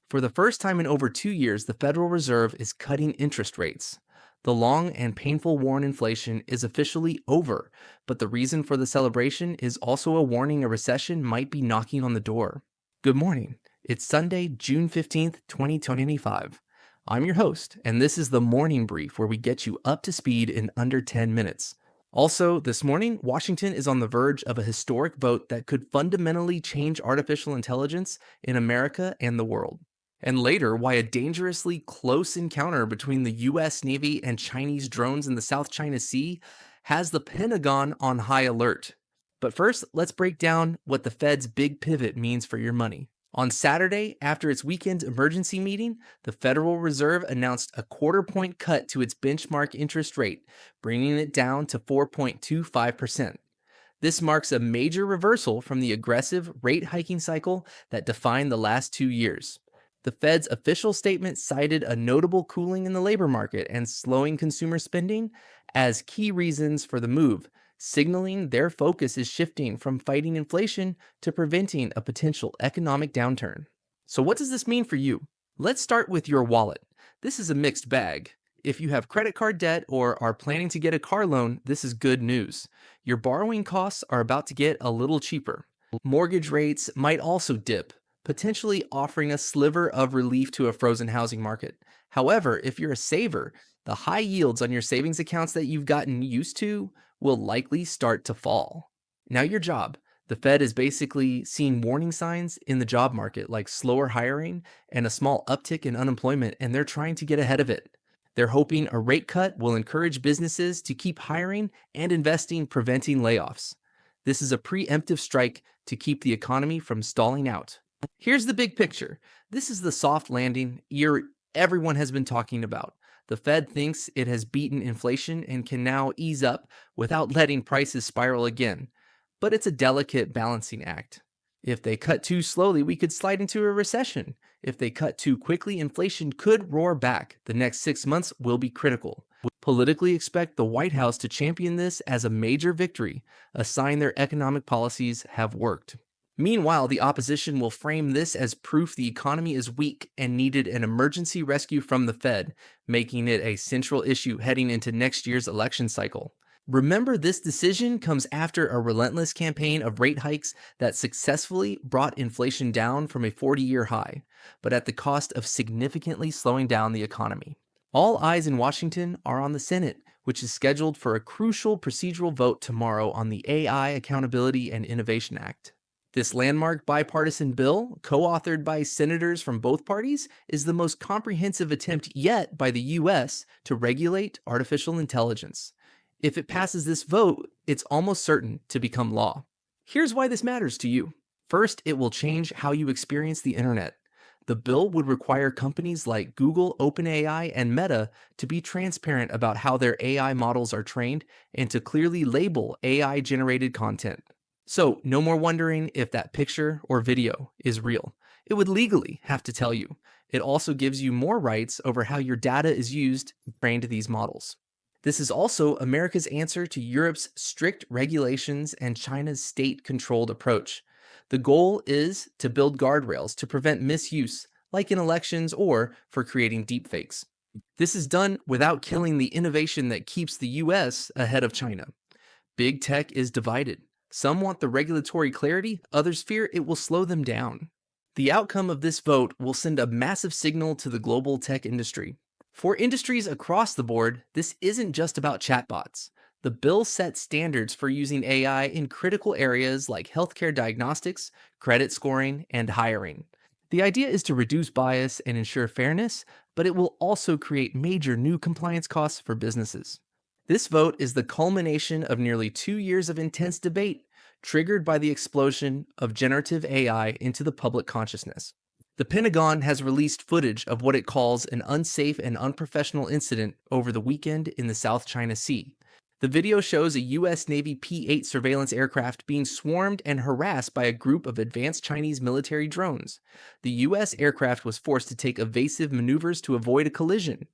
For the first time in over 2 years, the Federal Reserve is cutting interest rates. The long and painful war on inflation is officially over, but the reason for the celebration is also a warning a recession might be knocking on the door. Good morning. It's Sunday, June 15th, 2025. I'm your host, and this is the Morning Brief where we get you up to speed in under 10 minutes. Also, this morning, Washington is on the verge of a historic vote that could fundamentally change artificial intelligence in America and the world. And later, why a dangerously close encounter between the US Navy and Chinese drones in the South China Sea has the Pentagon on high alert. But first, let's break down what the Fed's big pivot means for your money. On Saturday, after its weekend emergency meeting, the Federal Reserve announced a quarter-point cut to its benchmark interest rate, bringing it down to 4.25%. This marks a major reversal from the aggressive rate hiking cycle that defined the last 2 years. The Fed's official statement cited a notable cooling in the labor market and slowing consumer spending as key reasons for the move, signaling their focus is shifting from fighting inflation to preventing a potential economic downturn. So what does this mean for you? Let's start with your wallet. This is a mixed bag. If you have credit card debt or are planning to get a car loan, this is good news. Your borrowing costs are about to get a little cheaper. Mortgage rates might also dip, potentially offering a sliver of relief to a frozen housing market. However, if you're a saver, the high yields on your savings accounts that you've gotten used to will likely start to fall. Now, your job. The Fed is basically seeing warning signs in the job market like slower hiring and a small uptick in unemployment, and they're trying to get ahead of it. They're hoping a rate cut will encourage businesses to keep hiring and investing, preventing layoffs. This is a preemptive strike to keep the economy from stalling out. Here's the big picture. This is the soft landing everyone has been talking about. The Fed thinks it has beaten inflation and can now ease up without letting prices spiral again. But it's a delicate balancing act. If they cut too slowly, we could slide into a recession. If they cut too quickly, inflation could roar back. The next 6 months will be critical. We politically expect the White House to champion this as a major victory, a sign their economic policies have worked. Meanwhile, the opposition will frame this as proof the economy is weak and needed an emergency rescue from the Fed, making it a central issue heading into next year's election cycle. Remember, this decision comes after a relentless campaign of rate hikes that successfully brought inflation down from a 40-year high, but at the cost of significantly slowing down the economy. All eyes in Washington are on the Senate, which is scheduled for a crucial procedural vote tomorrow on the AI Accountability and Innovation Act. This landmark bipartisan bill, co-authored by senators from both parties, is the most comprehensive attempt yet by the U.S. to regulate artificial intelligence. If it passes this vote, it's almost certain to become law. Here's why this matters to you. First, it will change how you experience the internet. The bill would require companies like Google, OpenAI, and Meta to be transparent about how their AI models are trained and to clearly label AI-generated content. So, no more wondering if that picture or video is real. It would legally have to tell you. It also gives you more rights over how your data is used to train these models. This is also America's answer to Europe's strict regulations and China's state-controlled approach. The goal is to build guardrails to prevent misuse, like in elections or for creating deepfakes. This is done without killing the innovation that keeps the US ahead of China. Big tech is divided. Some want the regulatory clarity, others fear it will slow them down. The outcome of this vote will send a massive signal to the global tech industry. For industries across the board, this isn't just about chatbots. The bill sets standards for using AI in critical areas like healthcare diagnostics, credit scoring, and hiring. The idea is to reduce bias and ensure fairness, but it will also create major new compliance costs for businesses. This vote is the culmination of nearly 2 years of intense debate, triggered by the explosion of generative AI into the public consciousness. The Pentagon has released footage of what it calls an unsafe and unprofessional incident over the weekend in the South China Sea. The video shows a U.S. Navy P-8 surveillance aircraft being swarmed and harassed by a group of advanced Chinese military drones. The U.S. aircraft was forced to take evasive maneuvers to avoid a collision.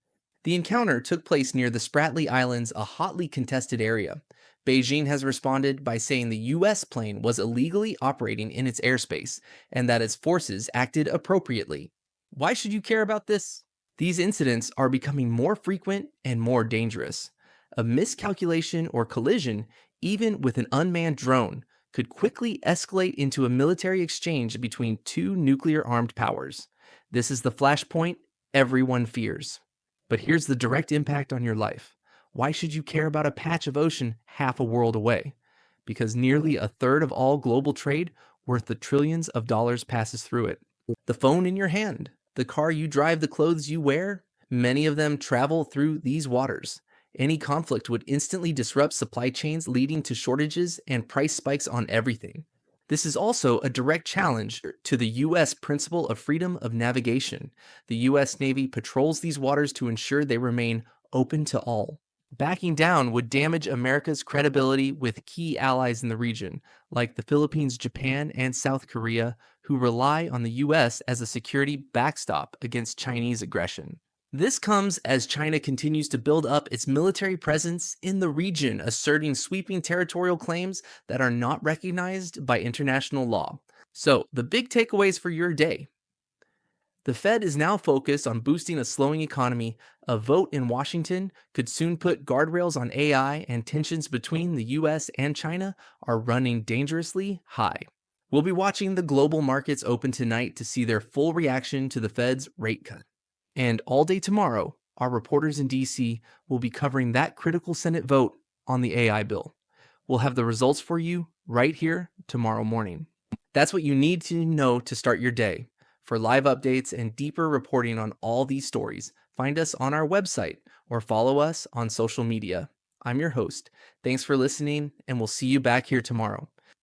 The encounter took place near the Spratly Islands, a hotly contested area. Beijing has responded by saying the U.S. plane was illegally operating in its airspace and that its forces acted appropriately. Why should you care about this? These incidents are becoming more frequent and more dangerous. A miscalculation or collision, even with an unmanned drone, could quickly escalate into a military exchange between two nuclear armed powers. This is the flashpoint everyone fears. But here's the direct impact on your life. Why should you care about a patch of ocean half a world away? Because nearly a third of all global trade, worth the trillions of dollars, passes through it. The phone in your hand, the car you drive, the clothes you wear, many of them travel through these waters. Any conflict would instantly disrupt supply chains, leading to shortages and price spikes on everything. This is also a direct challenge to the U.S. principle of freedom of navigation. The U.S. Navy patrols these waters to ensure they remain open to all. Backing down would damage America's credibility with key allies in the region, like the Philippines, Japan, and South Korea, who rely on the U.S. as a security backstop against Chinese aggression. This comes as China continues to build up its military presence in the region, asserting sweeping territorial claims that are not recognized by international law. So, the big takeaways for your day. The Fed is now focused on boosting a slowing economy. A vote in Washington could soon put guardrails on AI, and tensions between the US and China are running dangerously high. We'll be watching the global markets open tonight to see their full reaction to the Fed's rate cut. And all day tomorrow, our reporters in DC will be covering that critical Senate vote on the AI bill. We'll have the results for you right here tomorrow morning. That's what you need to know to start your day. For live updates and deeper reporting on all these stories, find us on our website or follow us on social media. I'm your host. Thanks for listening, and we'll see you back here tomorrow.